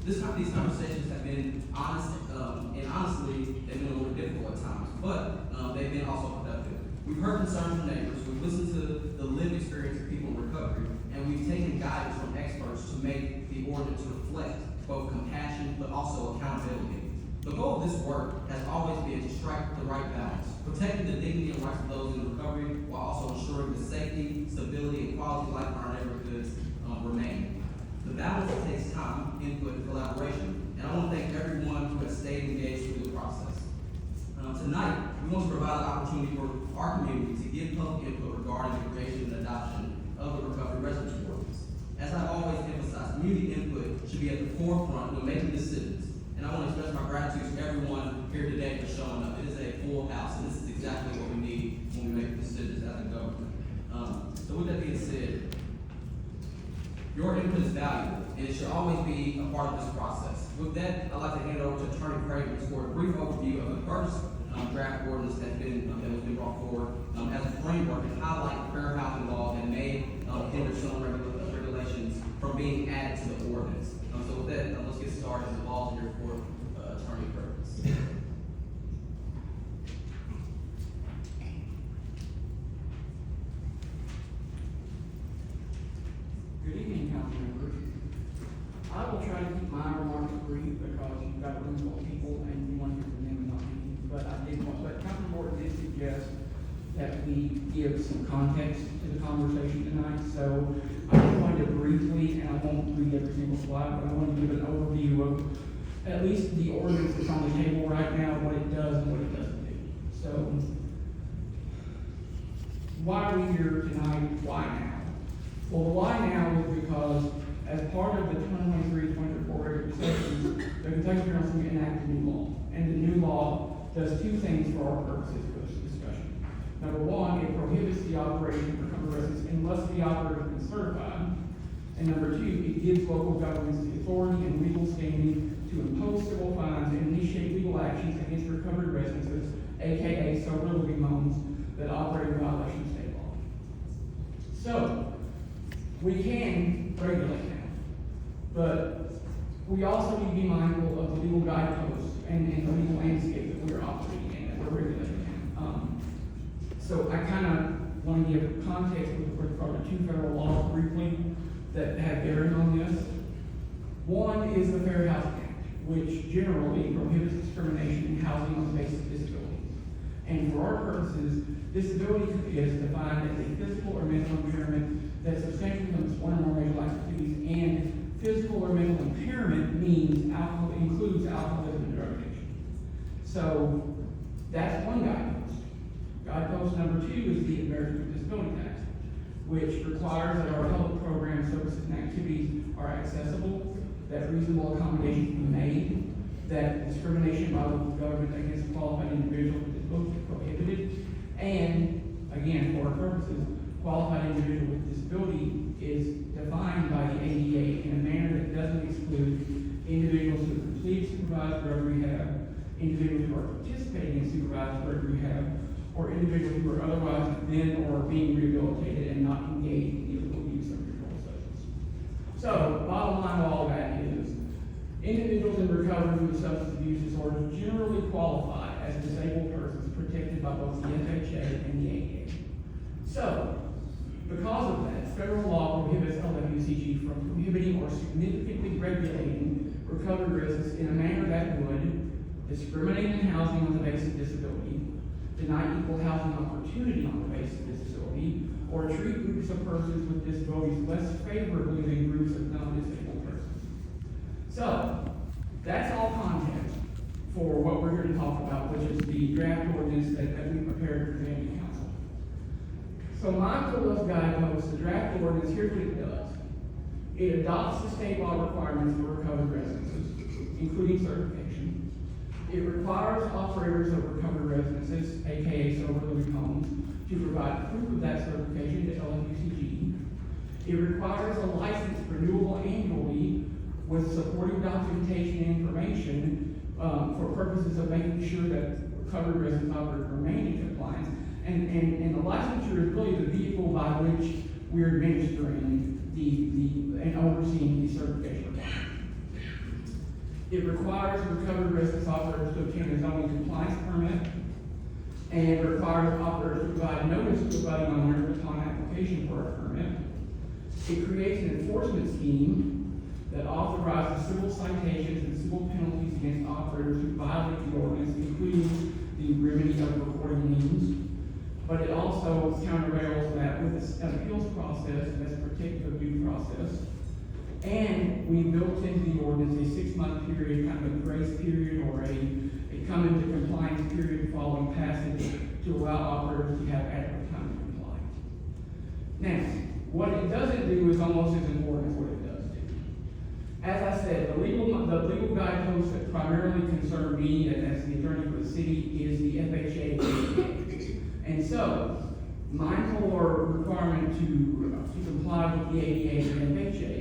These conversations have been honest, and honestly, they've been a little difficult at times, but they've been also productive. We've heard concerns from neighbors, we've listened to the lived experience of people in recovery, and we've taken guidance from experts to make the ordinance reflect both compassion but also accountability. The goal of this work has always been to strike the right balance, protecting the dignity and rights of those in recovery while also ensuring the safety, stability, and quality of life in our neighborhoods remain. The balance takes time, input, and collaboration, and I want to thank everyone who has stayed engaged through the process. Tonight, we want to provide an opportunity for our community to give public input regarding the creation and adoption of the Recovery Residency Ordinance. As I've always emphasized, community input should be at the forefront when making decisions, and I want to express my gratitude to everyone here today for showing up. It is a full house, and this is exactly what we need when we make decisions as a government. So with that being said, your input is valuable, and it should always be a part of this process. With that, I'd like to hand it over to Attorney Craven for a brief overview of the first draft ordinance that has been brought forward as a framework and highlight fair housing law that may hinder some regulations from being added to the ordinance. So with that, let's get started. The ball's in your court, Attorney Craven. Good evening, council members. I will try to keep my remarks brief because you've got a room full of people and you want to hear from them and not me. But Councilman Morton did suggest that we give some context to the conversation tonight. So I'm going to briefly, and I won't read every single slide, but I want to give an overview of at least the ordinance that's on the table right now, what it does and what it doesn't do. So why are we here tonight? Why now? Well, the why now is because as part of the 2023-2024 regular session, the Kentucky General Assembly enacted a new law. And the new law does two things for our purposes for this discussion. Number one, it prohibits the operation of recovery residence unless the operator has been certified. And number two, it gives local governments the authority and legal standing to impose civil fines and initiate legal actions against recovery residences, aka sober living homes, that operate in violation of state law. So, we can regulate now, but we also need to be mindful of the legal guideposts and the legal landscape that we're operating in, that we're regulating in. So I kind of want to give context with regard to two federal laws briefly that have bearing on this. One is the Fair Housing Act, which generally prohibits discrimination in housing on the basis of disability. And for our purposes, disability is defined as a physical or mental impairment that substantially limits one or more major life activities, and physical or mental impairment includes alcoholism and drug addiction. So that's one guidepost. Guidepost number two is the American with Disabilities Act, which requires that our public programs, services, and activities are accessible, that reasonable accommodations be made, that discrimination by local government against qualified individuals with disabilities is prohibited, and again, for our purposes, qualified individual with disability is defined by the ADA in a manner that doesn't exclude individuals who have completed supervised drug rehab, individuals who are participating in supervised drug rehab, or individuals who are otherwise been or being rehabilitated and not engaged in illegal use of controlled substances. So, bottom line of all that is, individuals in recovery with substance abuse disorders generally qualify as disabled persons protected by both the FHA and the ADA. So, because of that, federal law prohibits LWCG from prohibiting or significantly regulating recovery residents in a manner that would discriminate in housing on the basis of disability, deny equal housing opportunity on the basis of disability, or treat groups of persons with disabilities less favorably than groups of non-disabled persons. So, that's all context for what we're here to talk about, which is the draft ordinance that we prepared for the County Council. So mindful of those guideposts, the draft ordinance, here's what it does. It adopts the state law requirements for recovery residences, including certification. It requires operators of recovery residences, aka sober living homes, to provide proof of that certification to LWCG. It requires a license renewable annually with supporting documentation and information for purposes of making sure that recovery residents operators remain in compliance. And the licensure is really the vehicle by which we're administering and overseeing the certification requirements. It requires recovery residence operators to obtain a zoning compliance permit, and requires operators to provide notice to a budding owner upon application for a permit. It creates an enforcement scheme that authorizes civil citations and civil penalties against operators who violate the ordinance, including the remedy of recording liens. But it also countervails that with an appeals process that's protective of due process. And we built into the ordinance a 6-month period, kind of a grace period or a come into compliance period following passage to allow operators to have adequate time to comply. Now, what it doesn't do is almost as important as what it does do. As I said, the legal guidepost that primarily concern me as the attorney for the city is the FHA. And so, mindful or requirement to comply with the ADA and FHA,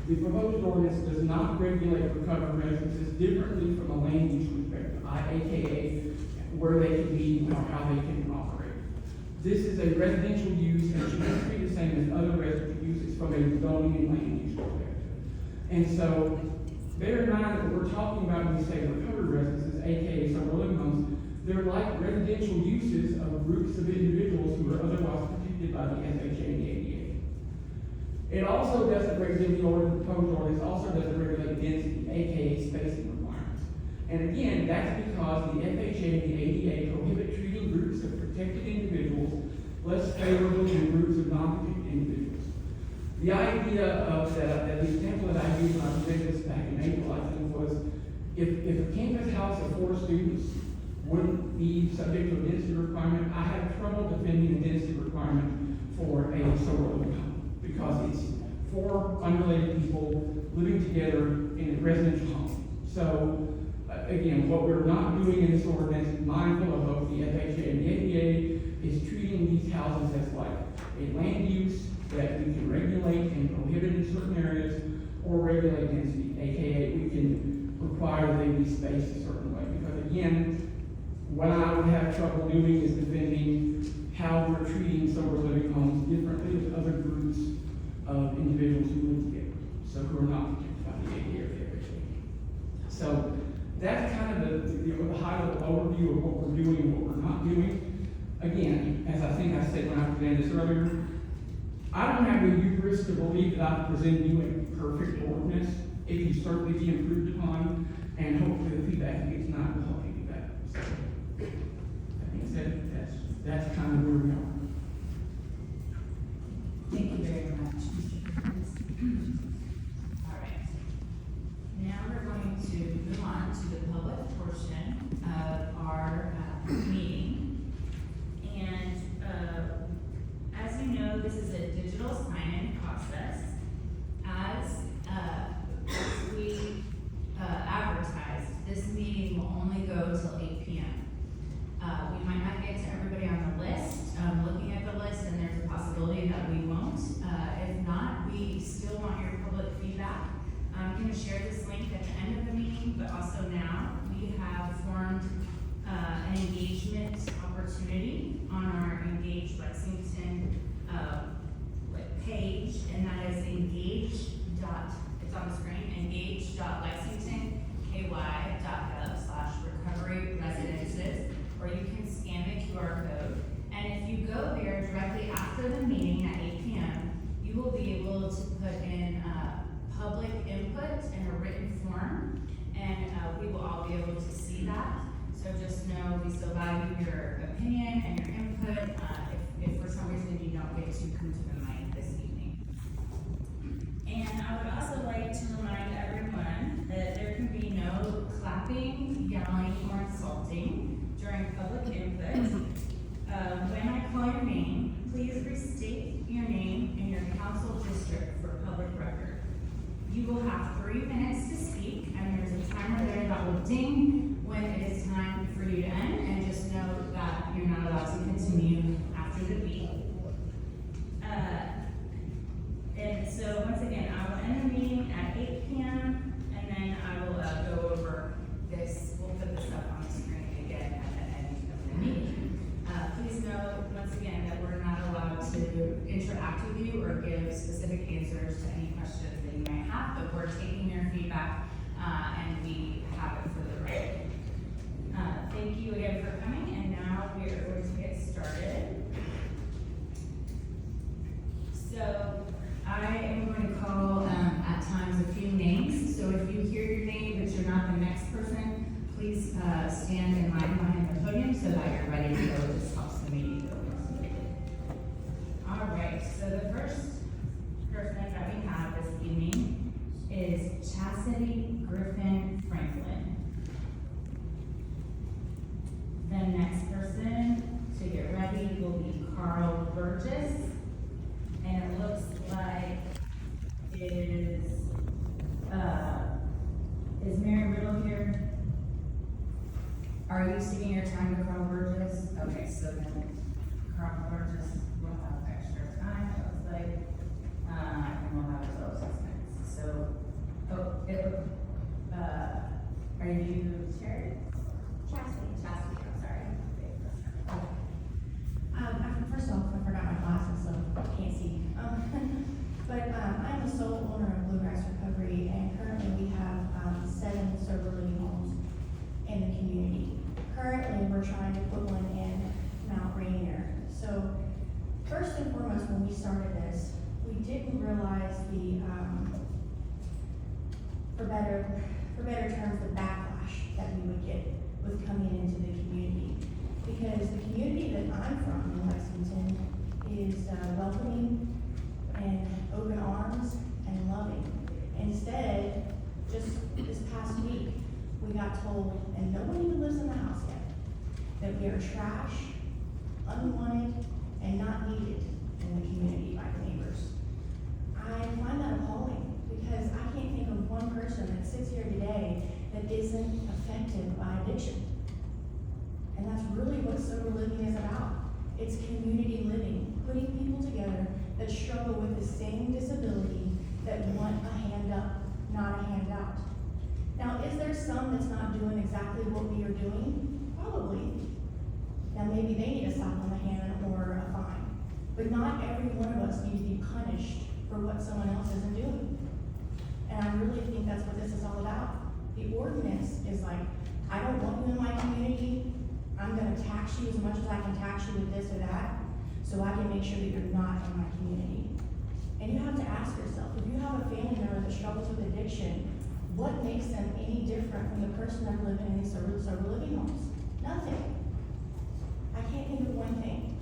the proposed ordinance does not regulate recovery residences differently from a land use perspective, aka where they can be or how they can operate. This is a residential use and should be treated the same as other residential uses from a zoning and land use perspective. And so, bear in mind that what we're talking about when we say recovery residences, aka sober living homes, they're like residential uses of groups of individuals who are otherwise protected by the FHA and the ADA. It also doesn't regulate the proposed ordinance also doesn't regulate density, aka spacing requirements. And again, that's because the FHA and the ADA prohibit treating groups of protected individuals less favorably than groups of non-protected individuals. The idea of that the example that I used when I presented this back in April, I think, was if a campus house of 4 students wouldn't be subject to a density requirement, I have trouble defending a density requirement for a sober living home because it's 4 unrelated people living together in a residential home. So, again, what we're not doing in this ordinance, mindful of both the FHA and the ADA, is treating these houses as like a land use that we can regulate and prohibit in certain areas, or regulate density, aka we can require that they be spaced a certain way. Because again, what I would have trouble doing is defending how we're treating sober living homes differently with other groups of individuals who live together, so who are not protected by the ADA or the FHA. So that's kind of the high-level overview of what we're doing and what we're not doing. Again, as I think I said when I presented this earlier, I don't have the hubris to believe that I present you a perfect ordinance. It can certainly be improved upon, and hopefully the feedback you get tonight will help you do that. So, that being said, that's kind of where we are. Thank you very much, Mr. Perkins. All right. Now we're going to move on to the public portion of our meeting. And as you know, this is a digital sign-in process. As we advertised, this meeting will only go till 8 p.m. We might not get to everybody on the list. Looking at the list, and there's a possibility that we won't. If not, we still want your public feedback. I'm going to share this link at the end of the meeting, but also now we have formed an engagement opportunity on our Engage Lexington page, and that is it's on the screen, engage.lexingtonky.gov/recovery residences, or you can scan the QR code. And if you go there directly after the meeting at 8 p.m., you will be able to put in public input in a written form, and we will all be able to see that. So just know we still value your opinion and your input if for some reason you don't get to come to the mic this evening. And I would also like to remind everyone that there can be no clapping, yelling, or insulting during public input. When I call your name, please restate your name and your council district for public record. You will have 3 minutes to speak, and there's a timer there that will ding when it is time for you to end, and just know that you're not allowed to continue after the beep. And so once again, I will end the meeting at 8 p.m. and then I will go over this. We'll put this up on the screen again at the end of the meeting. Please know once again that we're not allowed to interact with you or give specific answers to any questions that you may have, but we're taking your feedback and and we have it for the record. Thank you again for coming, and now we are going to get started. So, I am going to call, at times, a few names, so if you hear your name, but you're not the next person, please, stand in line behind the podium so that you're ready to go. This helps the meeting go more smoothly. All right, so the first person that we have this evening is Chastity Griffin Franklin. The next person to get ready will be Carl Burgess, and it looks like is Mary Riddle here? Are you sticking your time to Carl Burgess? Okay, so then Carl Burgess will have extra time, it looks like, and we'll have 12 minutes. So, are you Terry? Chastity, I'm sorry. First off, I forgot my glasses, so I can't see. I'm the sole owner of Bluegrass Recovery, and currently we have 7 sober living homes in the community. Currently, we're trying to put one in Mount Rainier. So, first and foremost, when we started this, we didn't realize for better terms, the backlash that we would get with coming into the community. Because the community that I'm from in Lexington is welcoming and open arms and loving. Instead, just this past week, we got told, and no one even lives in the house yet, that we are trash, unwanted, and not needed in the community by the neighbors. I find that appalling because I can't think of one person that sits here today that isn't affected by addiction. And that's really what sober living is about. It's community living, putting people together that struggle with the same disability that want a hand up, not a handout. Now, is there some that's not doing exactly what we are doing? Probably. Now, maybe they need a slap on the hand or a fine. But not every one of us need to be punished for what someone else isn't doing. And I really think that's what this is all about. The ordinance is like, I don't want you in my community. I'm gonna tax you as much as I can tax you with this or that, so I can make sure that you're not in my community. And you have to ask yourself, if you have a family member that struggles with addiction, what makes them any different from the person that's living in these sober living homes? Nothing. I can't think of one thing.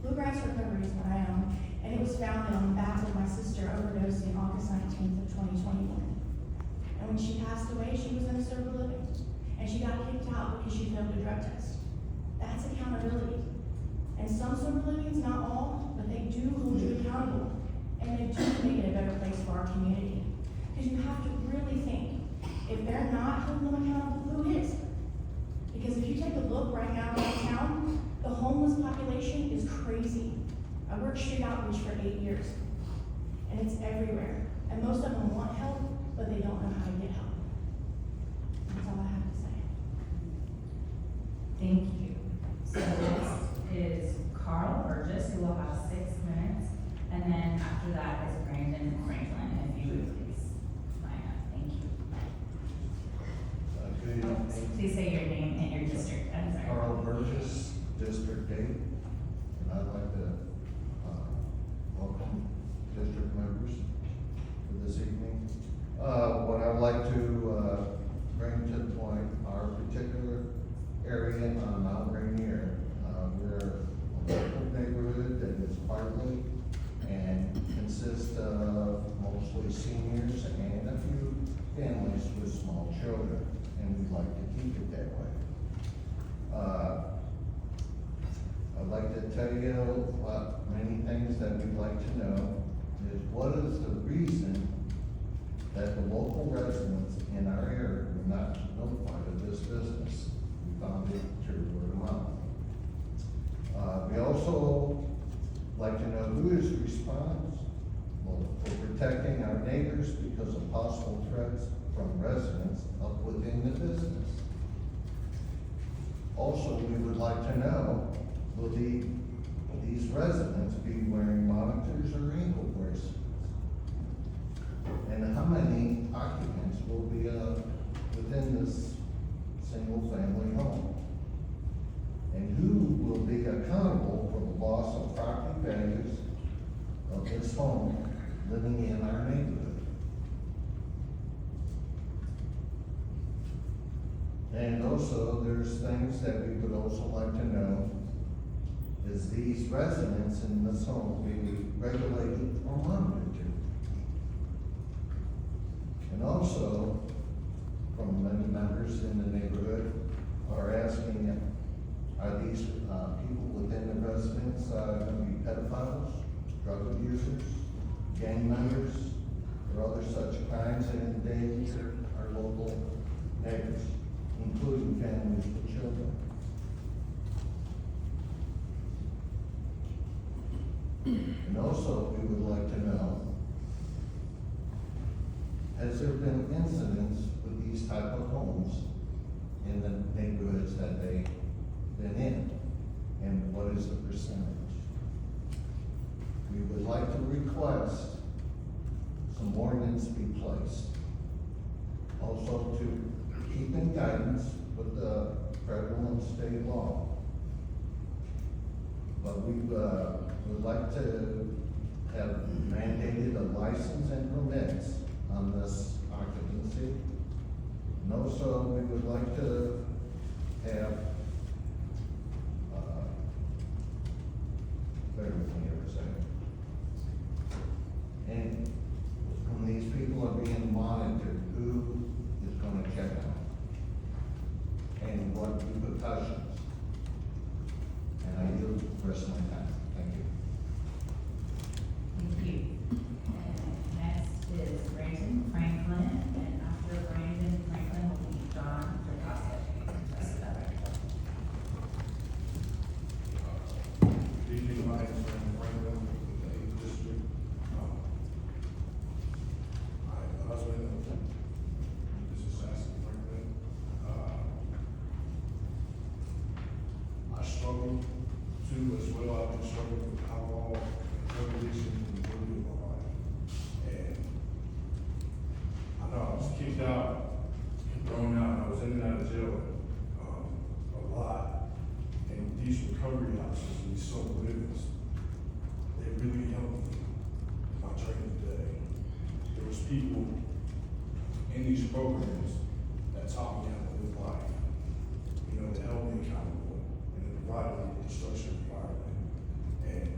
Bluegrass Recovery is what I own, and it was founded on the back of my sister overdosing August 19th of 2021. And when she passed away, she was in sober living, and she got kicked out because she failed a drug test. That's accountability. And some sober livings, not all, but they do hold you accountable. And they do make it a better place for our community. Because you have to really think, if they're not holding them accountable, who is? Because if you take a look right now downtown, the homeless population is crazy. I worked street outreach for 8 years. And it's everywhere. And most of them want help, but they don't know how to get help. That's all I have to say. Thank you. So next is Carl Burgess, who will have 6 minutes, and then after that is Brandon Franklin, if you would please line up. Thank you. Good evening. Please say your name and your district. I'm sorry. Carl Burgess, District 8, and I'd like to welcome district members for this evening. What I'd like to bring to the point, our particular area on Mount Rainier, we're a local neighborhood that is partly and consists of mostly seniors and a few families with small children, and we'd like to keep it that way. I'd like to tell you many things that we'd like to know is what is the reason that the local residents in our area were not notified of this business. We found it through word of mouth. We also like to know who is responsible for protecting our neighbors because of possible threats from residents up within the business. Also, we would like to know, will these residents be wearing monitors or ankle bracelets? And how many occupants will be within within this single-family home? And who will be accountable for the loss of property values of this home living in our neighborhood? And also, there's things that we would also like to know, is these residents in this home being regulated or monitored to? And also, from many members in the neighborhood are asking, are these people within the residence going to be pedophiles, drug abusers, gang members, or other such crimes that endanger our local neighbors, including families with children? And also, we would like to know, has there been incidents with these type of homes in the neighborhoods that they've been in? And what is the percentage? We would like to request some ordinance be placed. Also to keep in guidance with the federal and state law. But we would like to have mandated a license and permits on this occupancy. And also, we would like to have, bear with me here a second. And when these people are being monitored, who is gonna check them? And what repercussions? And I yield the rest of my time. Thank you. Thank you. And next is Brandon Franklin, and after Brandon Franklin will be John DeCosta. Good evening, my name is Brandon Franklin with the 8th District. My husband, this is Sassy Franklin. I struggle too as well. I've been struggling with alcohol and drug addiction for the majority of my life. And I know I was kicked out and thrown out. I was in and out of jail a lot. And these recovery houses and these sober livings, they really helped me in my journey today. There was people in these programs that taught me how to live life. You know, to help me accountable and to provide me with a structured environment. And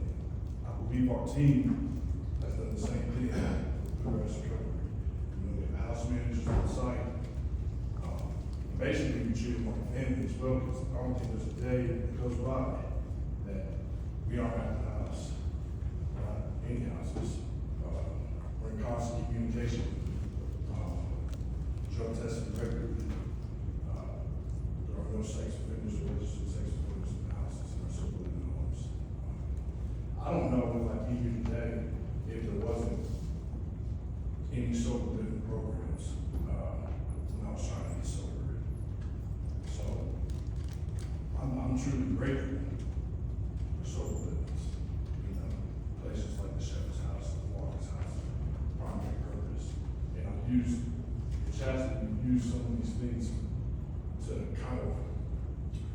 I believe our team has done the same thing with Progress Recovery. You know, we have house managers on site. Basically, we treat them like a family as well, because I don't think there's a day that goes by that we aren't at the house, not any houses. We're in constant communication, drug testing regularly. There are no sex offenders or registered sex offenders in the houses in our sober living homes. I don't know if I'd be here today if there wasn't any sober living programs when I was trying to get sober. So I'm truly grateful for sober livings. You know, places like the Shepherd's House, the Walker's House, Primary Purpose. And I've used, Chastity, we've used some of these things to kind of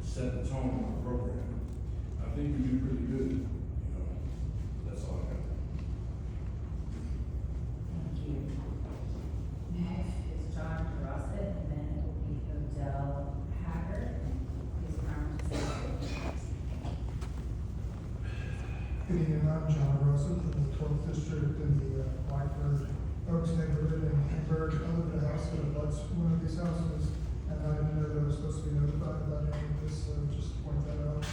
set the tone of our program. I think we do pretty good, you know. That's all I got. Thank you. Next is John DeRosa, and then it will be Odell Haggard. Please come to say. Good evening, I'm John Rosa from the 12th District in the Blackbird Oaks neighborhood in Hamburg. I live in a house that abuts one of these houses, and I didn't know that I was supposed to be notified about any of this, so just to point that out.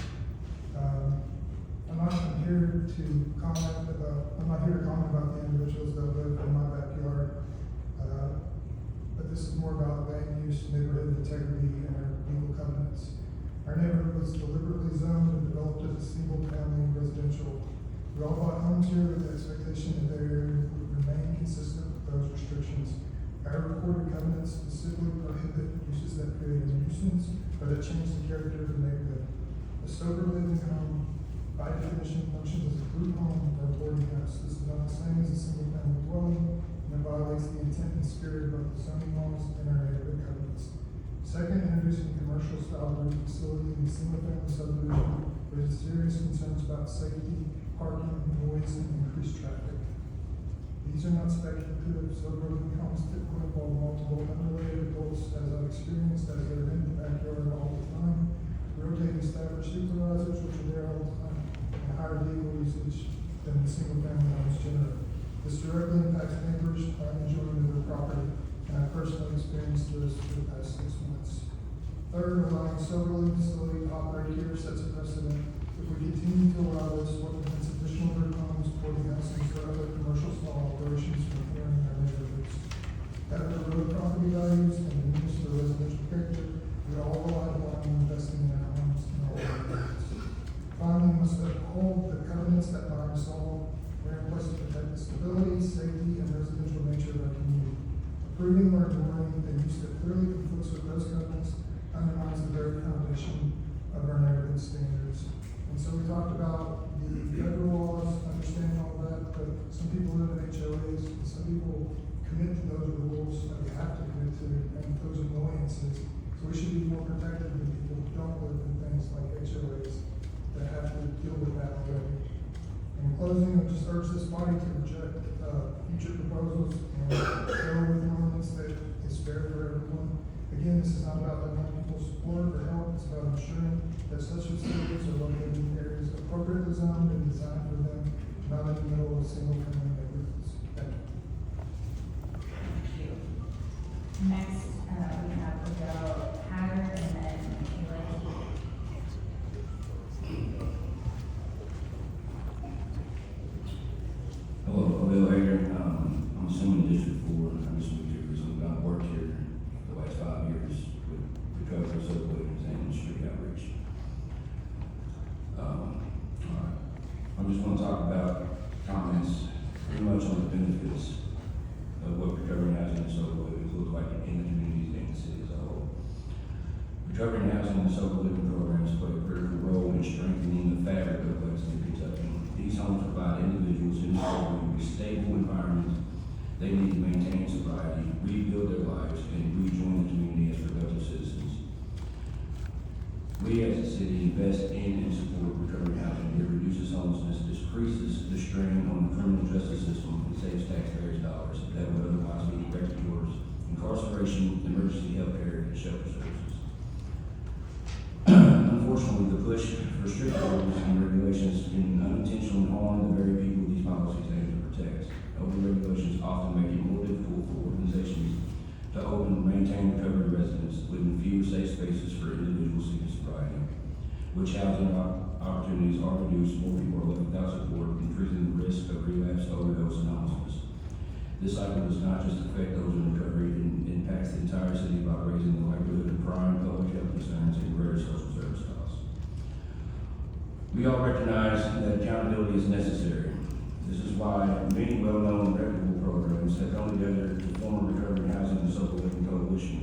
I'm not here to comment about the individuals that live in my backyard, but this is more about land use, neighborhood integrity, and our legal covenants. Our neighborhood was deliberately zoned and developed as a single-family residential. We all bought homes here with the expectation that their area would remain consistent with those restrictions. Our recorded covenants specifically prohibit uses that create a nuisance or that change the character of the neighborhood. A sober living home, by definition, functions as a group home or a boarding house. This is not the same as a single-family dwelling. and it violates the intent and spirit of both the zoning laws and our neighborhood covenants. Second, introducing commercial style roofing facility in the single family subdivision with serious concerns about safety, parking, noise, and increased traffic. These are not speculative, so roofing homes typically involve multiple unrelated adults, as I've experienced, as they're in the backyard all the time, rotating staff or supervisors, which are there all the time, and higher vehicle usage than the single family homes generate. This directly impacts neighbors' enjoyment of their property, and I personally experienced this for the past 6 months. Third, allowing sober living facility to operate here sets a precedent. If we continue to allow this, what prevents additional group homes, boarding houses, or other commercial small operations from appearing in our neighborhoods? That would erode property values and diminish the residential character we all rely upon when investing in our homes and our neighborhoods. Finally, we must uphold the covenants that bind us all. We're in place to protect the stability, safety, and residential nature of our community. Approving or ignoring a use that clearly conflicts with those covenants undermines the very foundation of our neighborhood standards. And so we talked about the federal laws, understanding all that, but some people live in HOAs, and some people commit to those rules that we have to commit to, and those annoyances. So we should be more protective than people who don't live in things like HOAs that have to deal with that already. In closing, I just urge this body to reject future proposals and go with an ordinance that is fair for everyone. Again, this is not about denying people support or help, it's about ensuring that such facilities are located in areas appropriately zoned and designed for them, not in the middle of single-family neighborhoods. Thank you. Thank you. Next, we have Odell Hatter and then Michaela Key. Hello, Bill Hager. I'm assuming District 4. I'm just moved here recently, but I've worked here the last 5 years with recovery subdivisions and street outreach. All right. I'm just going to talk about comments pretty much on the benefits of what recovery housing and sober living look like in the communities and the city as a whole. Recovery housing and sober living programs play a critical role in strengthening the fabric of Lexington, Kentucky. These homes provide individuals in recovery with stable environments they need to maintain sobriety, rebuild their lives, and rejoin the community as productive citizens. We as a city invest in and support recovery housing. It reduces homelessness, decreases the strain on the criminal justice system, and saves taxpayers' dollars that would otherwise be directed towards incarceration, emergency health care, and shelter services. Unfortunately, the push for strict rules and regulations can unintentionally harm the very people these policies aim to protect. Over-regulations often make it more difficult for organizations to open and maintain recovery residents, leaving fewer safe spaces for individuals seeking sobriety. Which housing opportunities are reduced, more people are left without support, increasing the risk of relapse, overdose, and homelessness. This cycle does not just affect those in recovery, it impacts the entire city by raising the likelihood of crime, public health concerns, and greater social service costs. We all recognize that accountability is necessary. This is why many well-known and reputable programs have come together to form a recovery housing and sober living coalition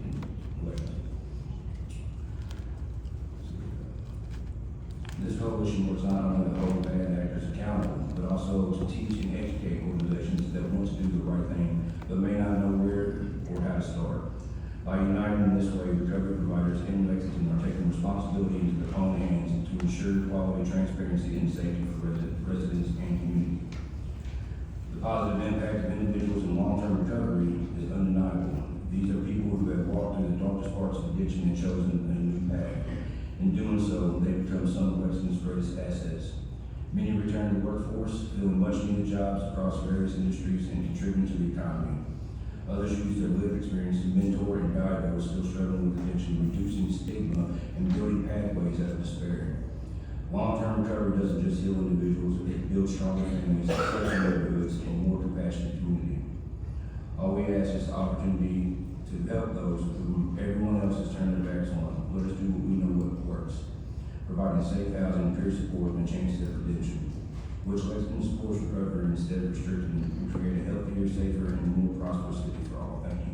in Lexington. This coalition works not only to hold bad actors accountable, but also to teach and educate organizations that want to do the right thing, but may not know where or how to start. By uniting in this way, recovery providers in Lexington are taking responsibility into their own hands to ensure quality, transparency, and safety for residents and community. The positive impact of individuals in long-term recovery is undeniable. These are people who have walked through the darkest parts of addiction and chosen a new path. In doing so, they become some of Lexington's greatest assets. Many return to the workforce, filling much-needed jobs across various industries and contributing to the economy. Others use their lived experience to mentor and guide those still struggling with addiction, reducing stigma and building pathways out of despair. Long-term recovery doesn't just heal individuals, it builds stronger families, safer neighborhoods, and more compassionate community. All we ask is the opportunity to help those who everyone else has turned their backs on. Let us do what we know what works, providing safe housing, peer support, and a chance at redemption. Which Lexington supports recovery instead of restricting it. We create a healthier, safer, and more prosperous city for all. Thank you.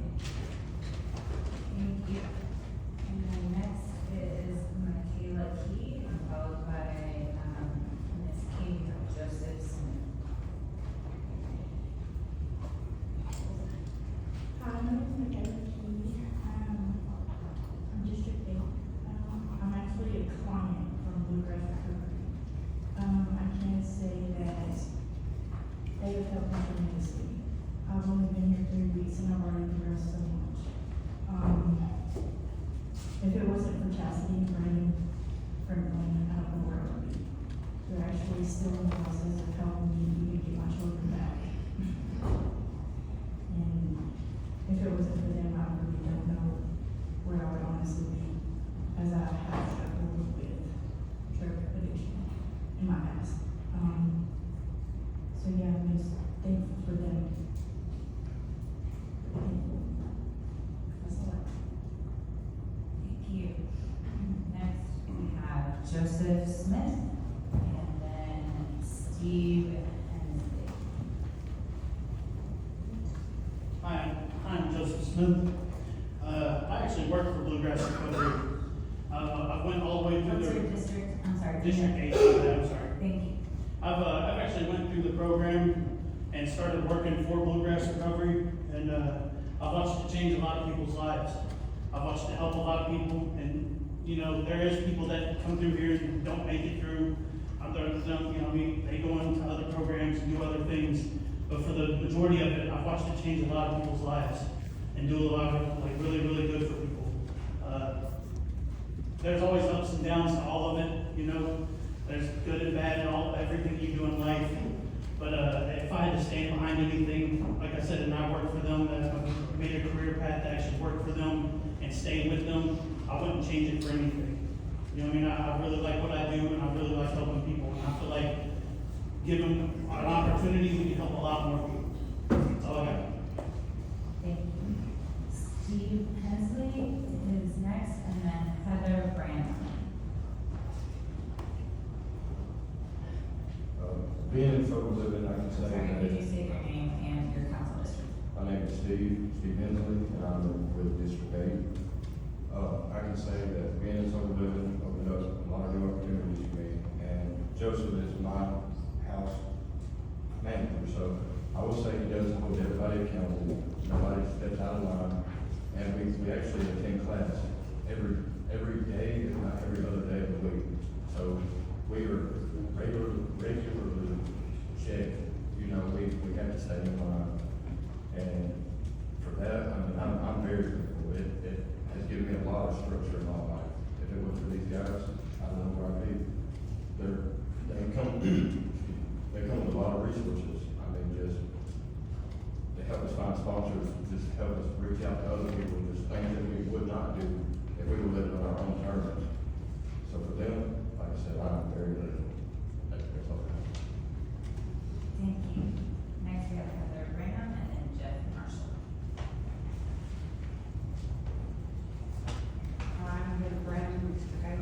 Thank you. And then next is Michaela Key, followed by Ms. King Joseph Smith. felt tremendously. I've only been here 3 weeks and I've already progressed so much. If it wasn't for Chastity and Brandon, I don't know where I would be. They're actually still in the process of helping me even get my children back. And if it wasn't for them, I really don't know where I would honestly be, as I have struggled with drug addiction in my past. So yeah, I'm just thankful for them. That's all. Thank you. Next, we have Joseph Smith, and then Steve Hensley. Hi, I'm Joseph Smith. I actually work for Bluegrass Recovery. I went all the way through What's the your district? I'm sorry. District 8, I'm sorry. Thank you. I've actually went through the program and started working for Bluegrass Recovery, and I've watched it change a lot of people's lives. I've watched it help a lot of people, and you know, there is people that come through here and don't make it through. They go into other programs and do other things, but for the majority of it, I've watched it change a lot of people's lives and do a lot of really, really good for people. There's always ups and downs to all of it, you know. There's good and bad in everything you do in life. But if I had to stand behind anything, like I said, and I work for them, I've made a career path to actually work for them and stay with them, I wouldn't change it for anything. You know what I mean? I really like what I do, and I really like helping people. And I feel like giving them an opportunity, we can help a lot more people. That's all I got. Thank you. Steve Hensley is next, and then Heather Brandon. Being in sober living, I can say Sorry, that. could you say your name and your council district? My name is Steve Hensley, and I'm with District 8. I can say that being in sober living opened up a lot of new opportunities for me, and Joseph is my house manager, so I will say he does hold everybody accountable. Nobody steps out of line, and we actually attend class every day, if not every other day of the week. So we are regularly checked. You know, we have to stay in line, and for that, I mean, I'm very grateful. It has given me a lot of structure in my life. If it wasn't for these guys, I don't know where I'd be. They come with a lot of resources. I mean, just to help us find sponsors, just help us reach out to other people, just things that we would not do if we were living on our own terms. So for them, like I said, I'm very grateful. That's all I have. Thank you. Next, we have Heather Brandon, and then Jeff Marshall. I'm with Brandon, okay?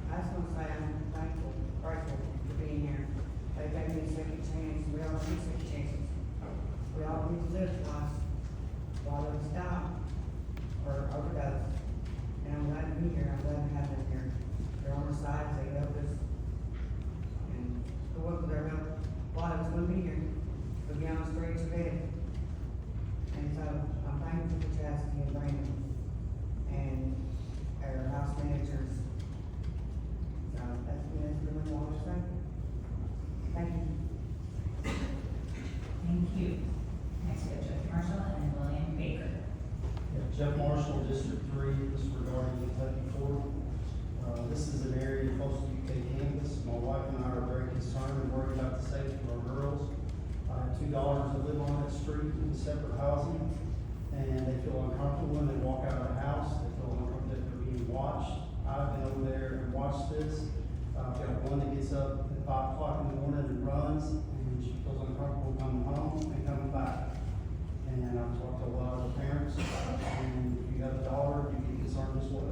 I just want to say I'm thankful, grateful for being here. They gave me a second chance, we all need second chances. We all need to live twice. A lot of us die or overdose. And I'm glad to be here, I'm glad to have them here. They're on our side, they help us. And the work with their help, a lot of us wouldn't be here. We'd be on the streets of dead. And so I'm thankful for Chastity and Brandon and our house managers. So that's really all I say. Thank you. Thank you. Next, we have Jeff Marshall, and then William Baker. Jeff Marshall, District 3, this is regarding Kentucky Court. This is an area close to UK campus. My wife and I are very concerned and worried about the safety of our girls. I have 2 daughters that live on that street in separate housing, and they feel uncomfortable when they walk out of the house. They feel uncomfortable that they're being watched. I've been over there and watched this. I've got one that gets up at 5 o'clock in the morning and runs, and she feels uncomfortable coming home and coming back. And I've talked to a lot of the parents, and if you have a daughter, you get concerned as well.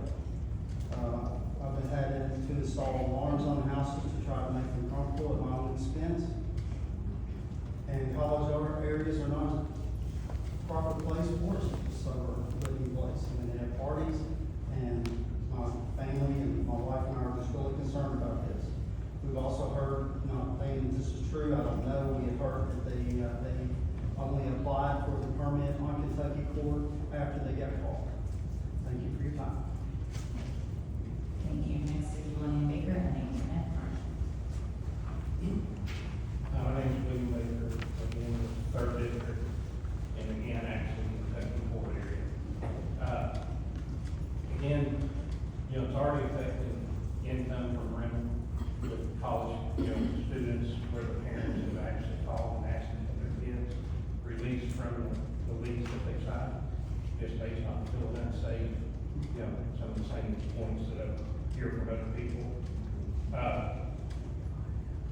I've been having to install alarms on houses to try to make them comfortable at my own expense. And college areas are not a proper place for us, so a living place. I mean, they have parties, and my family and my wife and I are just really concerned about this. We've also heard, not saying this is true, I don't know, we have heard that they only applied for the permit on Kentucky Court after they got called. Thank you for your time. Thank you. Next is William Baker, and then Jeff Marshall. My name is William people.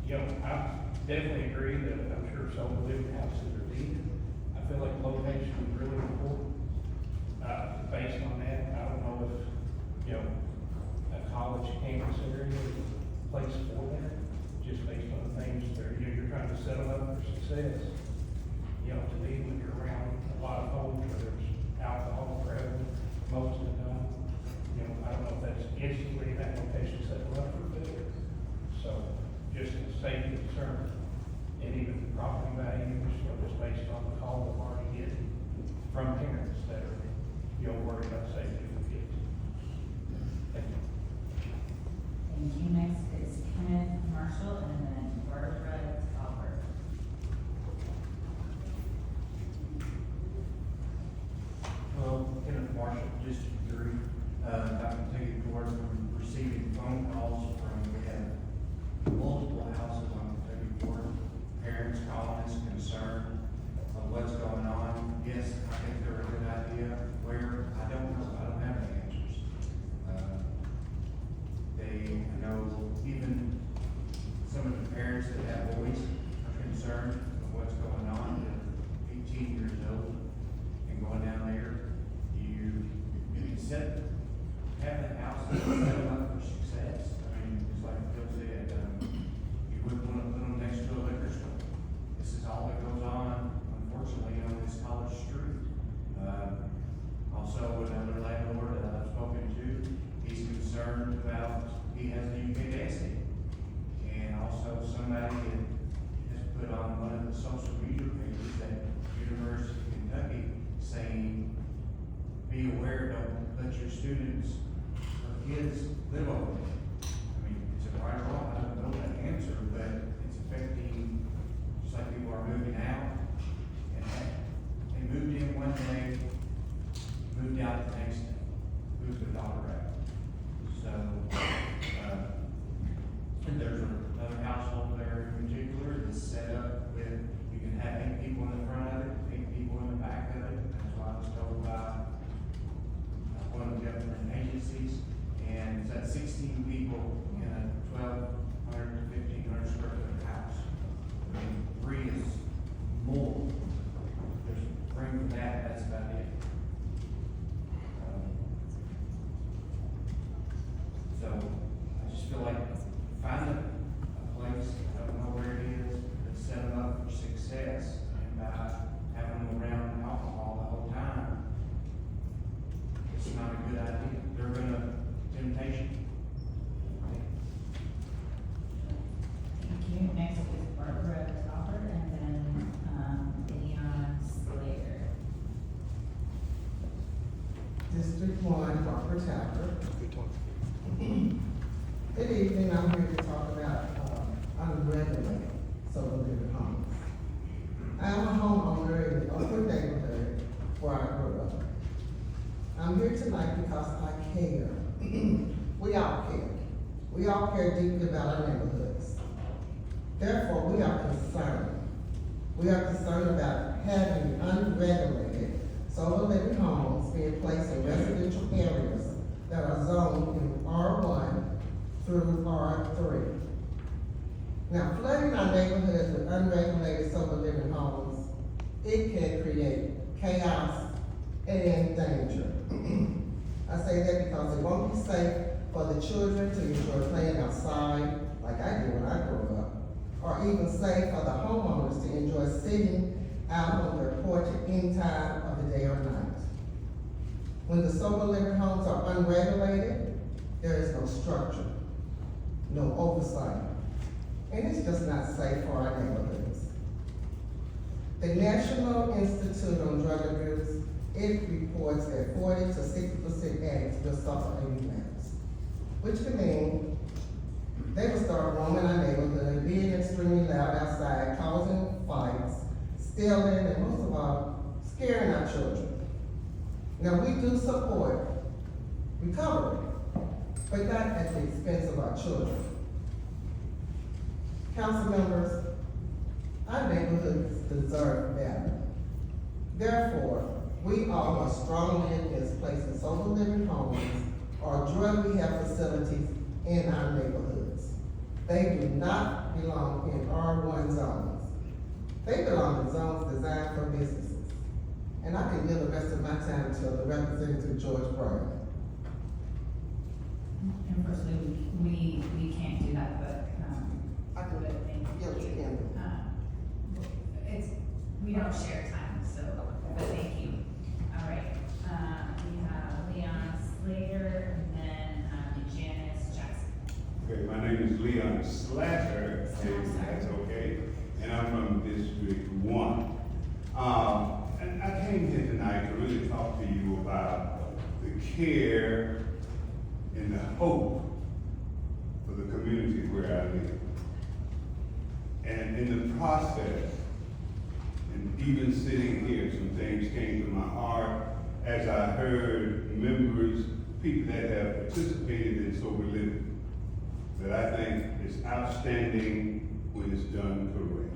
You know, I definitely agree that I'm sure sober living houses are needed. I feel like location is really important. Based on that, I don't know if, you know, a college campus area is a place for that, just based on the things that, you know, you're trying to set them up for success. You know, to me, when you're around a lot of homes where there's alcohol present most of the time, you know, I don't know if that's instantly that location set them up for failure. So, just a safety concern, and even property values, you know, just based on the call that Marty get from parents that are, you know, worried about safety of the kids. Thank you. Thank you. Next is Kenneth Marshall and then Barbara Talbert. Hello, Kenneth Marshall, District 3. Dr. Peggy Gordon, from receiving phone calls from, we have multiple houses on Kentucky Court, parents calling us concerned of what's going on. Yes, I think they're a good idea. Where, I don't know, I don't have any answers. I know even some of the parents that have boys are concerned of what's going on. They're 18 years old and going down there, you set, have the house set up for success. I mean, just like Phil said, you wouldn't want to put them next to a liquor store. This is all that goes on, unfortunately, on this college street. Also, another landlord that I've spoken to, he's concerned about, he has a UK density. And also somebody has put on one of the social media pages that University of Kentucky saying, be aware, don't let your students or kids live over there. I mean, it's a right or wrong, I don't know that answer, but it's affecting, just like people are moving out. And they moved in one day, moved out the next day, moved the daughter out. So, and there's another household there in particular that's set up with, you can have 8 people in the front of it, 8 people in the back of it. That's what I was told by one of the government agencies. And it's at 16 people in a 1,200 to 1,500 square foot house. I mean, 3 is more. There's room for that, that's about it. So, I just feel like find a place, I don't know where it is, but set them up for success. And by having them around alcohol the whole time, it's not a good idea. They're gonna, temptation. Thank you. Next is Barbara Talbert and then, Leon Slater. District 1, Barbara Talbert. Good evening, I'm here to talk about unregulated sober living homes. I am a homeowner in the Oakland neighborhood where I grew up. I'm here tonight because I care. We all care. We all care deeply about our neighborhoods. Therefore, we are concerned. We are concerned about having unregulated sober living homes being placed in residential areas that are zoned in R1 through R3. Now, flooding our neighborhoods with unregulated sober living homes, it can create chaos and danger. I say that because it won't be safe for the children to enjoy playing outside, like I did when I grew up, or even safe for the homeowners to enjoy sitting out on their porch at any time of the day or night. When the sober living homes are unregulated, there is no structure, no oversight, and it's just not safe for our neighborhoods. The National Institute on Drug Abuse, it reports that 40 to 60% addicts will suffer a relapse, which can mean they will start roaming our neighborhood, being extremely loud outside, causing fights, stealing, and most of all, scaring our children. Now, we do support recovery, but not at the expense of our children. Council members, our neighborhoods deserve better. Therefore, we all are strongly against placing sober living homes or drug rehab facilities in our neighborhoods. They do not belong in R1 zones. They belong in zones designed for businesses. And I can yield the rest of my time to the Representative George Brown. Unfortunately, we can't do that, but, I can let thank you. you. It's, we don't share time, so, but thank you. All right, we have Leon Slater and then, Janice Jackson. Okay, my name is Leon Slater, if that's okay, and I'm from District 1. And I came here tonight to really talk to you about the care and the hope for the community where I live. And in the process, and even sitting here, some things came to my heart as I heard members, people that have participated in sober living, that I think is outstanding when it's done correct.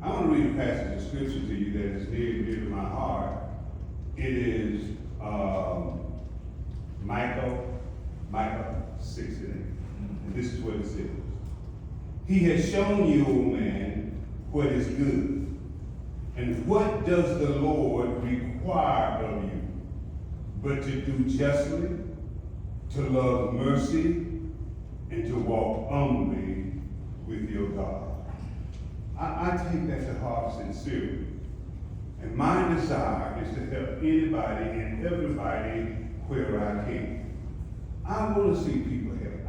I want to read a passage of scripture to you that is near and dear to my heart. It is Micah 6:8. And this is what it says. He has shown you, O man, what is good. And what does the Lord require of you? But to do justly, to love mercy, and to walk humbly with your God. I take that to heart sincerely. And my desire is to help anybody and everybody where I can. I want to see people help.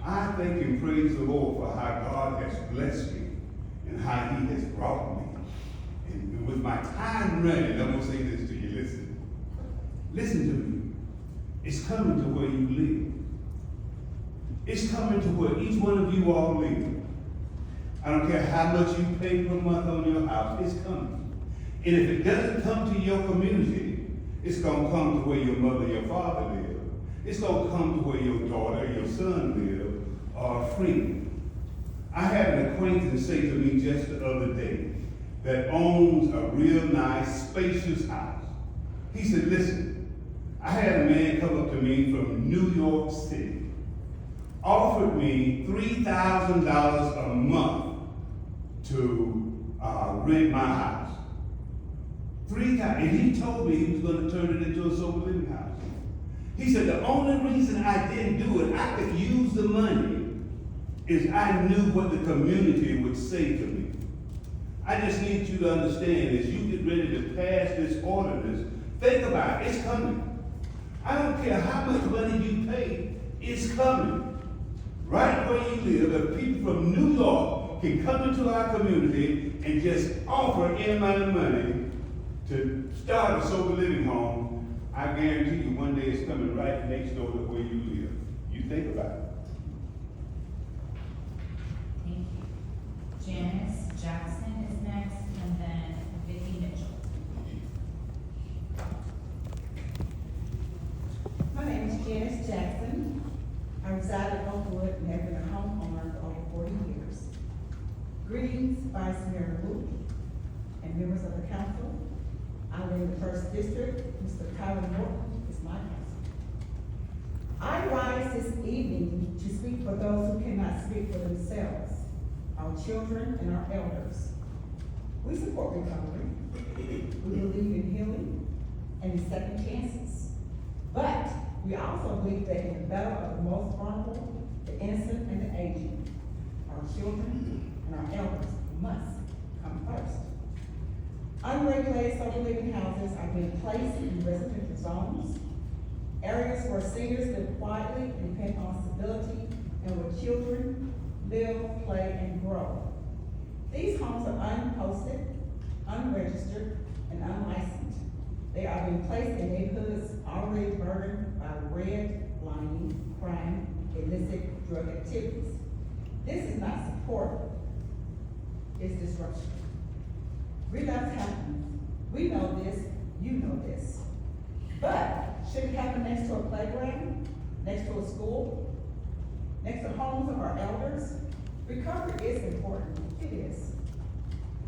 I thank and praise the Lord for how God has blessed me and how He has brought me. And with my time running, I'm going to say this to you. Listen. Listen to me. It's coming to where you live. It's coming to where each one of you all live. I don't care how much you pay per month on your house, it's coming. And if it doesn't come to your community, it's going to come to where your mother, your father live. It's going to come to where your daughter, your son live, or a friend. I had an acquaintance say to me just the other day that owns a real nice, spacious house. He said, listen, I had a man come up to me from New York City, offered me $3,000 a month to rent my house. And he told me he was going to turn it into a sober living house. He said the only reason I didn't do it, I could use the money, is I knew what the community would say to me. I just need you to understand, as you get ready to pass this ordinance, think about it, it's coming. I don't care how much money you pay, it's coming. Right where you live, if people from New York can come into our community and just offer any amount of money to start a sober living home, I guarantee you one day it's coming right next door to where you live. You think about it. Thank you. Janice Jackson is next, and then Vicki Mitchell. My name is Janice Jackson. I reside in Oakwood and have been a homeowner for over 40 years. Greetings, Vice Mayor Wu and members of the council. I live in the first district. Mr. Kyron Morton is my council. I rise this evening to speak for those who cannot speak for themselves, our children and our elders. We support recovery. We believe in healing and in second chances. But we also believe that in the battle of the most vulnerable, the innocent and the aging, our children and our elders must come first. Unregulated sober living houses are being placed in residential zones, areas where seniors live quietly and depend on stability, and where children live, play, and grow. These homes are unposted, unregistered, and unlicensed. They are being placed in neighborhoods already burdened by red lining, crime, illicit drug activities. This is not support, it's disruption. Relapse happens. We know this, you know this. But should it happen next to a playground, next to a school, next to homes of our elders? Recovery is important, it is.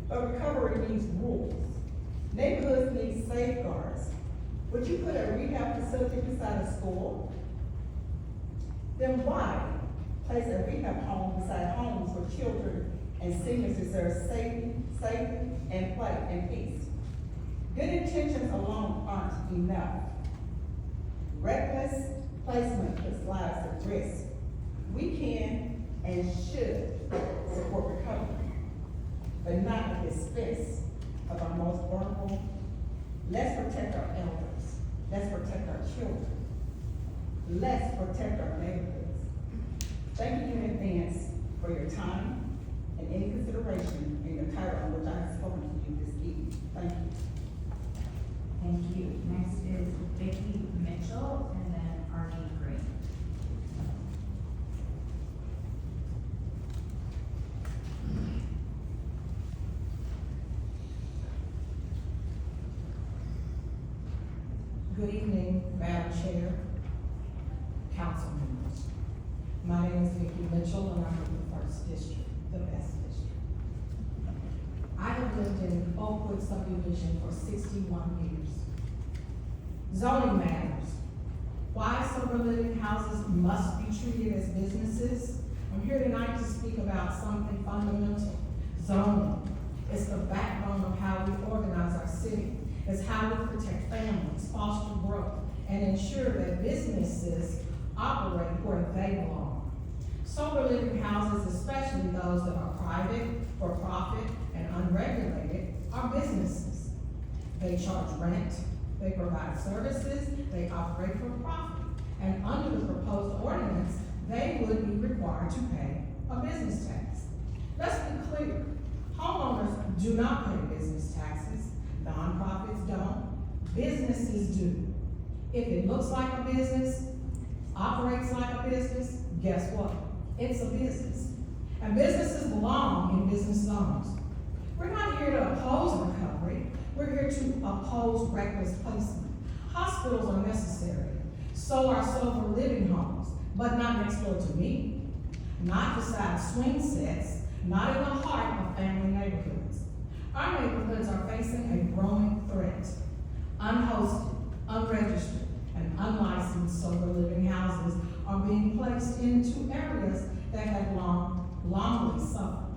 But recovery needs rules. Neighborhoods need safeguards. Would you put a rehab facility beside a school? then why place a rehab home beside homes where children and seniors deserve safety and play and peace? Good intentions alone aren't enough. Reckless placement puts lives at risk. We can and should support recovery, but not at the expense of our most vulnerable. Let's protect our elders. Let's protect our children. Let's protect our neighborhoods. Thank you in advance for your time and any consideration in your title on which I have spoken to you this evening. Thank you. Thank you. Next is Vicki Mitchell and then Arnie Green. Good evening, Madam Chair, council members. My name is Vicki Mitchell and I'm from the first district, the best district. I have lived in Oakwood subdivision for 61 years. Zoning matters. Why sober living houses must be treated as businesses? I'm here tonight to speak about something fundamental, zoning. It's the backbone of how we organize our city. It's how we protect families, foster growth, and ensure that businesses operate where they belong. Sober living houses, especially those that are private, for-profit, and unregulated, are businesses. They charge rent, they provide services, they operate for profit. And under the proposed ordinance, they would be required to pay a business tax. Let's be clear, homeowners do not pay business taxes. Nonprofits don't, businesses do. If it looks like a business, operates like a business, guess what? It's a business. And businesses belong in business zones. We're not here to oppose recovery, we're here to oppose reckless placement. Hospitals are necessary, so are sober living homes, but not next door to me, not beside swing sets, not in the heart of family neighborhoods. Our neighborhoods are facing a growing threat. Unhosted, unregistered, and unlicensed sober living houses are being placed into areas that have longly suffered.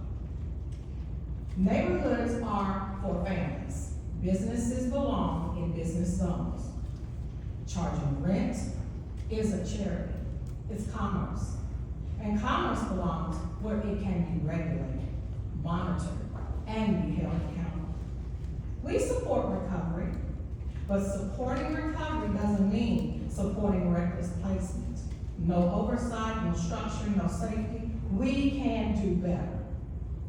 Neighborhoods are for families. Businesses belong in business zones. Charging rent is a charity. It's commerce. And commerce belongs where it can be regulated, monitored, and be held accountable. We support recovery, but supporting recovery doesn't mean supporting reckless placement. No oversight, no structure, no safety. We can do better.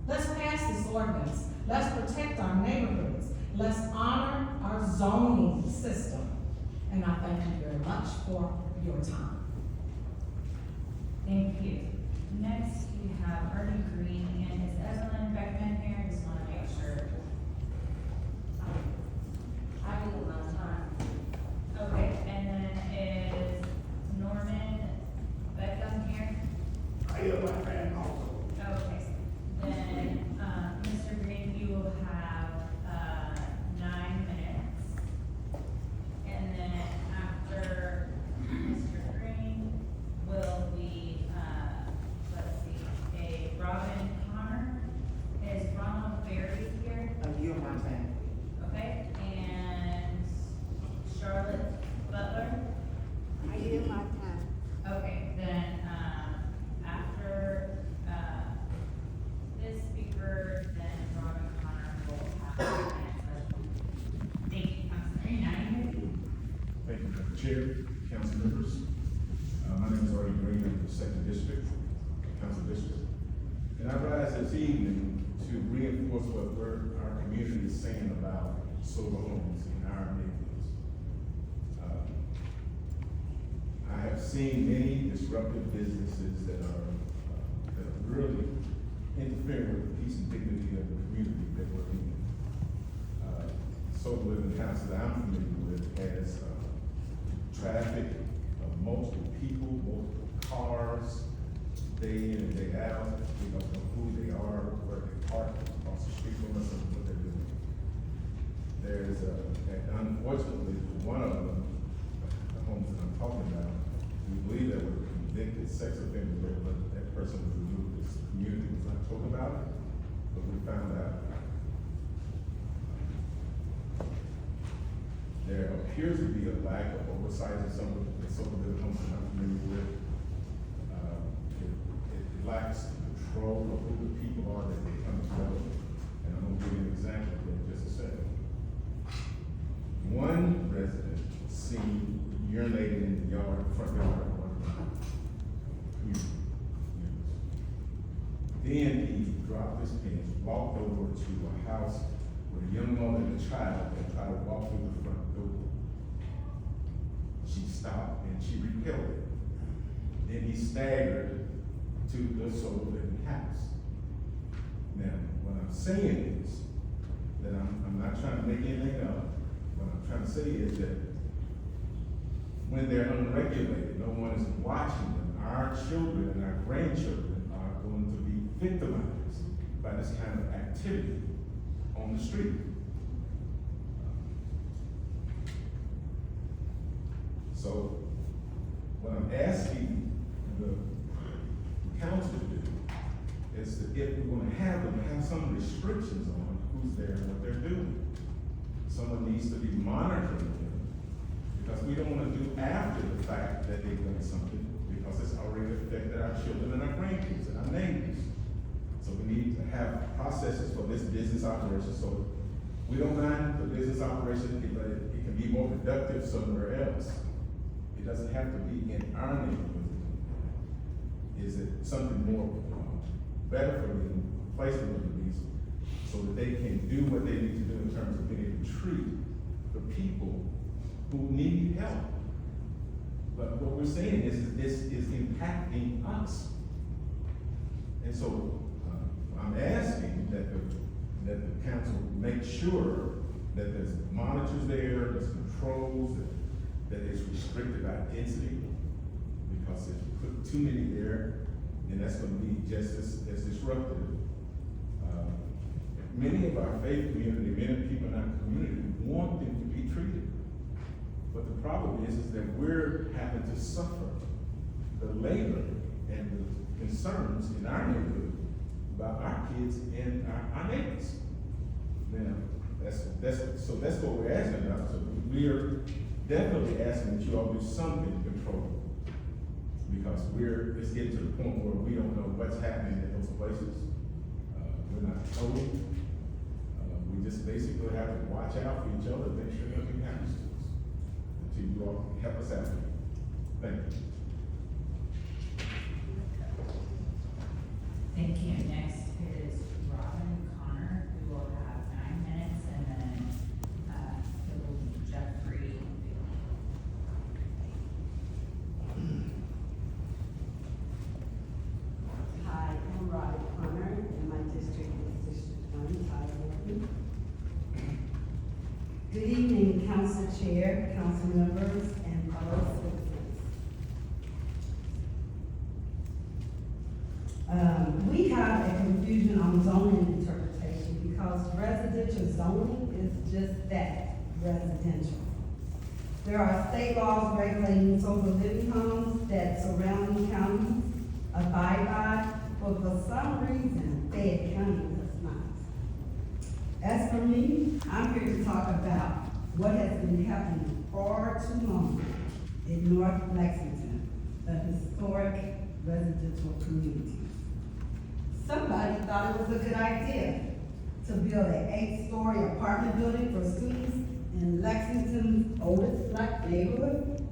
Let's pass this ordinance. Let's protect our neighborhoods. Let's honor our zoning system. And I thank you very much for your time. Thank you. Next, we have Arnie Green, and is Evelyn Beckman here? Just want to make sure. I did it last time. Okay, and then is Norman Beckham here? I am my fan also. Okay, then, Mr. Green, you will have, 9 minutes. And then after Mr. Green will be, let's see, a Robin Connor. Is Ronald Berry here? You're my fan. Okay, and Charlotte Butler? I did my time. Okay, then, after, this speaker, then Robin Connor will have the next session. Thank you, I'm sorry, 9 minutes. Thank you, Madam Chair, council members. My name is Artie Green, I'm the second district, council district. And I rise this evening to reinforce what our community is saying about sober homes in our neighborhoods. I have seen many disruptive businesses that are really interfering with the peace and dignity of the community that we're in. Sober living houses that I'm familiar with has traffic of multiple people, multiple cars, day in and day out. We don't know who they are, where they park across the street from us, and what they're doing. There's and unfortunately, for one of them, the homes that I'm talking about, we believe that were convicted sex lack of oversight in some of the homes that I'm familiar with. It lacks control of who the people are that they come together. And I'm gonna give you an example in just a second. One resident seen urinating in the yard, front yard of one of the community units. Then he dropped his pants, walked over to a house with a young mother and a child, and tried to walk through the front door. She stopped and she repelled it. Then he staggered to the solar living house. Now, what I'm saying is that I'm not trying to make anything up. What I'm trying to say is that when they're unregulated, no one is watching them. Our children and our grandchildren are going to be victimized by this kind of activity on the street. So, what I'm asking the council to do is that if we're going to have them, have some restrictions on who's there and what they're doing. Someone needs to be monitoring them, because we don't want to do after the fact that they've done something, because it's already affected our children and our grandkids and our neighbors. So we need to have processes for this business operation, so we don't mind the business operation, but it can be more productive somewhere else. It doesn't have to be in our neighborhood. Is it something more better for them, place for them to be, so that they can do what they need to do in terms of being able to treat the people who need help. But what we're saying is this is impacting us. And so I'm asking that the council make sure that there's monitors there, there's controls, that it's restricted by density. Because if you put too many there, then that's going to be just as disruptive. Many of our faith community, many people in our community want them to be treated. But the problem is that we're having to suffer the labor and the concerns in our neighborhood about our kids and our neighbors. Now, so that's what we're asking about. So we are definitely asking that you all do something to control it. Because it's getting to the point where we don't know what's happening in those places. We're not told. We just basically have to watch out for each other and make sure nothing happens to us. Until you all help us out. Thank you. Thank you. Next is Robin Connor, who will have 9 minutes, and then it will be Jeffrey. Hi, I'm Robin Connor, and my district is District 1, Morton. Good evening, Council Chair, Council members, and fellow citizens. We have a confusion on zoning interpretation because residential zoning is just that, residential. There are state laws regulating sober living homes that surrounding counties abide by, but for some reason, Fayette County does not. As for me, I'm here to talk about what has been happening far too long in North Lexington, a historic residential community. Somebody thought it was a good idea to build an 8-story apartment building for students in Lexington's oldest black neighborhood,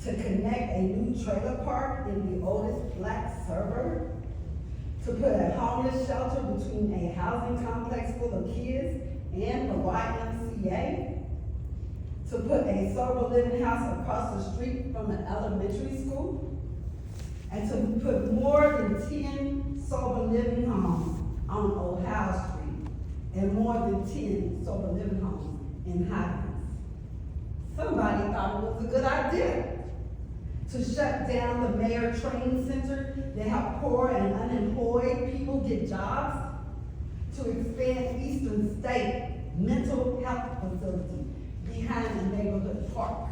to connect a new trailer park in the oldest black suburb, to put a homeless shelter between a housing complex full of kids and the YMCA, to put a sober living house across the street from an elementary school, and to put more than 10 sober living homes on Ohio Street, and more than 10 sober living homes in Highlands. Somebody thought it was a good idea to shut down the Mayor Training Center to help poor and unemployed people get jobs, to expand Eastern State mental health facility behind the neighborhood park,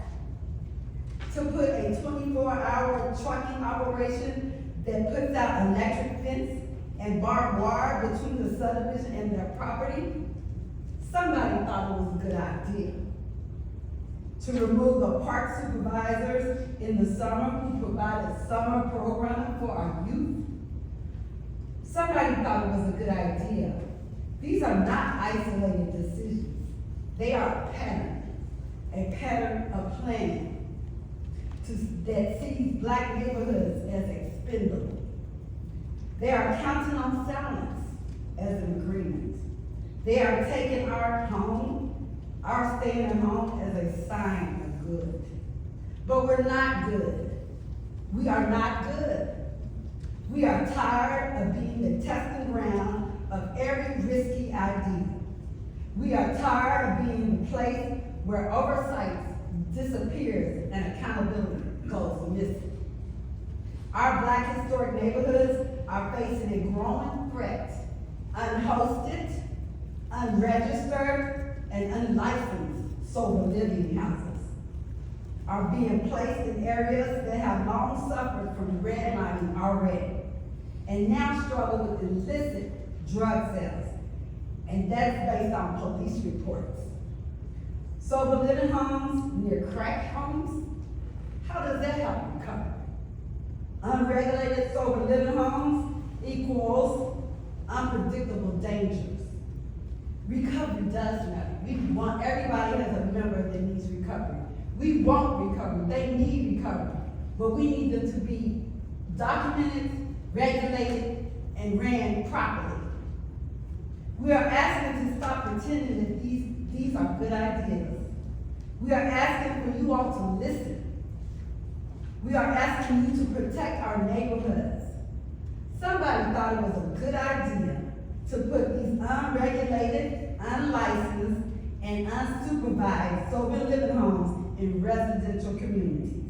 to put a 24-hour trucking operation that puts out electric fence and barbed wire between the subdivision and their property. Somebody thought it was a good idea to remove the park supervisors in the summer who provided summer programming for our youth. Somebody thought it was a good idea. These are not isolated decisions. They are a pattern of planning that sees black neighborhoods as expendable. They are counting on silence as an agreement. They are taking our staying at home as a sign of good. But we're not good. We are not good. We are tired of being the testing ground of every risky idea. We are tired of being the place where oversight disappears and accountability goes missing. Our black historic neighborhoods are facing a growing threat. Unhosted, unregistered, and unlicensed sober living houses are being placed in areas that have long suffered from redlining already, and now struggle with illicit drug sales, and that's based on police reports. Sober living homes near crack homes, how does that help recovery? Unregulated sober living homes equals unpredictable dangers. Recovery does matter. Everybody has a member that needs recovery. We want recovery, they need recovery, but we need them to be documented, regulated, and ran properly. We are asking to stop pretending that these are good ideas. We are asking for you all to listen. We are asking you to protect our neighborhoods. Somebody thought it was a good idea to put these unregulated, unlicensed, and unsupervised sober living homes in residential communities.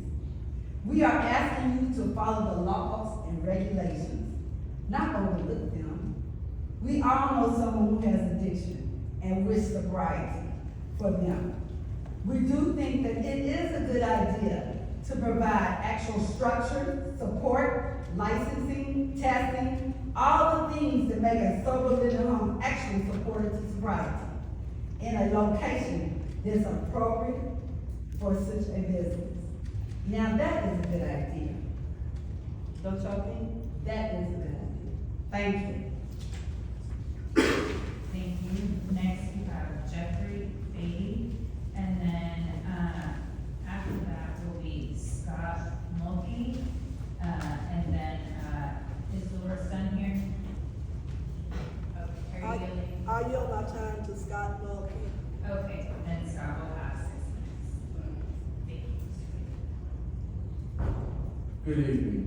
We are asking you to follow the laws and regulations, not overlook them. We all know someone who has addiction and wish sobriety for them. We do think that it is a good idea to provide actual structure, support, licensing, testing, all the things that make a sober living home actually supported to sobriety in a location that's appropriate for such a business. Now that is a good idea. Don't y'all think? That is a good idea. Thank you. Thank you. Next, we have Jeffrey Beatty, and then, after that will be Scott Mulkey, and then, is Dolores done here? Okay, are you yielding? I yield my time to Scott Wilkie. Okay, then Scott will have 6 minutes. Thank you. Good evening.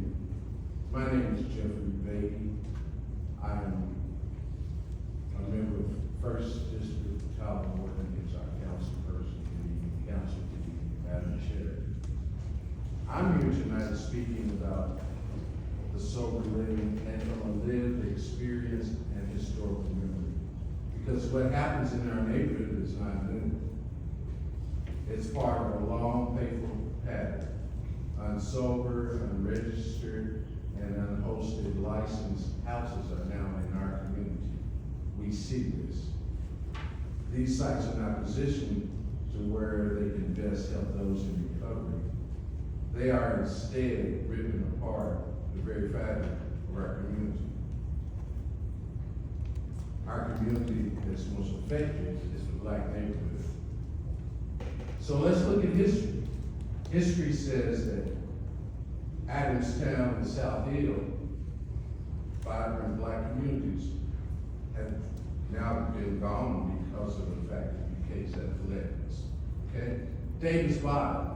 My name is Jeffrey Beatty. I am a member of First District, Tyler Morton is our council person, the council to Madam Chair. I'm here tonight speaking about the sober living and from a lived experience and historical memory. Because what happens in our neighborhood is not new. It's part of a long, painful pattern. Unsober, unregistered, and unhosted licensed houses are now in our community. We see this. These sites are not positioned to where they can best help those in recovery. They are instead ripping apart the very fabric of our community. Our community that's most affected is the black neighborhood. So let's look at history. History says that Adamstown and South Hill, vibrant black communities, have now been gone because of the fact that UK's athletics. Okay? Davis Bottom,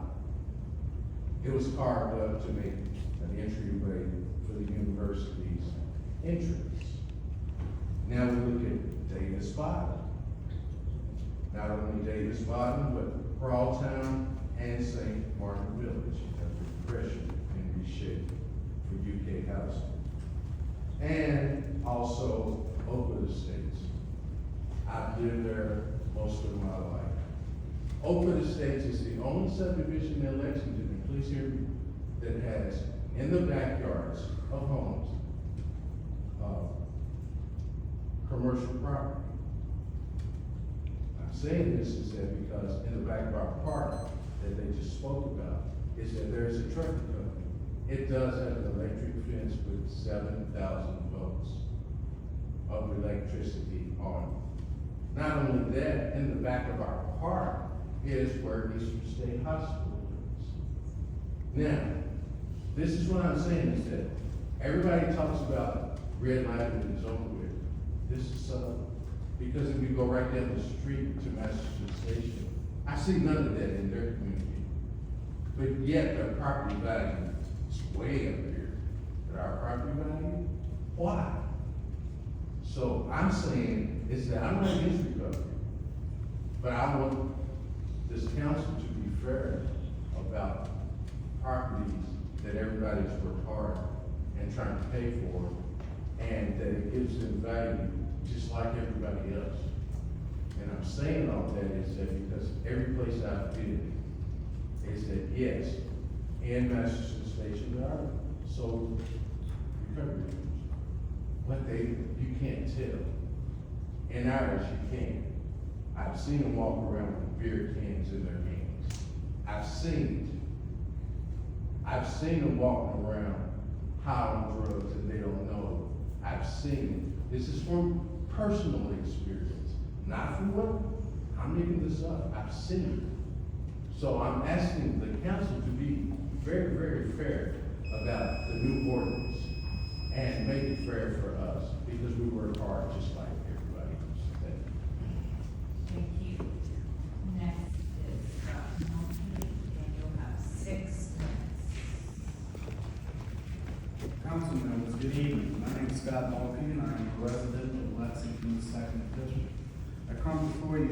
it was carved up to make an entryway for the university's entrance. Now we look at Davis Bottom. Not only Davis Bottom, but Crawltown and St. Martin Village have depression and reshaped for UK housing. And also Oakwood Estates. I've lived there most of my life. Oakwood Estates is the only subdivision in Lexington, and please hear me, that has in the backyards of homes commercial property. I'm saying this is that because in the back of our park, that they just spoke about is that there's a trucking company. It does have an electric fence with 7,000 volts of electricity on it. Not only that, in the back of our park is where Eastern State Hospital is. Now, this is what I'm saying is that everybody talks about red lighting is over with. This is so, because if you go right down the street to Massachusetts Station, I see none of that in their community. But yet their property value is way up here. But our property value, why? So I'm saying is that I'm not against recovery, but I want this council to be fair about properties that everybody's worked hard and trying to pay for, and that it gives them value just like everybody else. And I'm saying all that is that because every place I've been is that yes, in Massachusetts Station there are solar recovery rooms, but you can't tell. In ours, you can. I've seen them walk around with beer cans in their hands. I've seen it. I've seen them walking around high on drugs and they don't know it. I've seen it. This is from personal experience, not from what I'm making this up. I've seen it. So I'm asking the council to be very, very fair about the new ordinance and make it fair for us because we work hard just like everybody else. Thank you. Thank you. Next is Morton, and you'll have 6 minutes. Council members, good evening. My name is Scott Morton, and I am a resident of Lexington, 2nd District. I come before you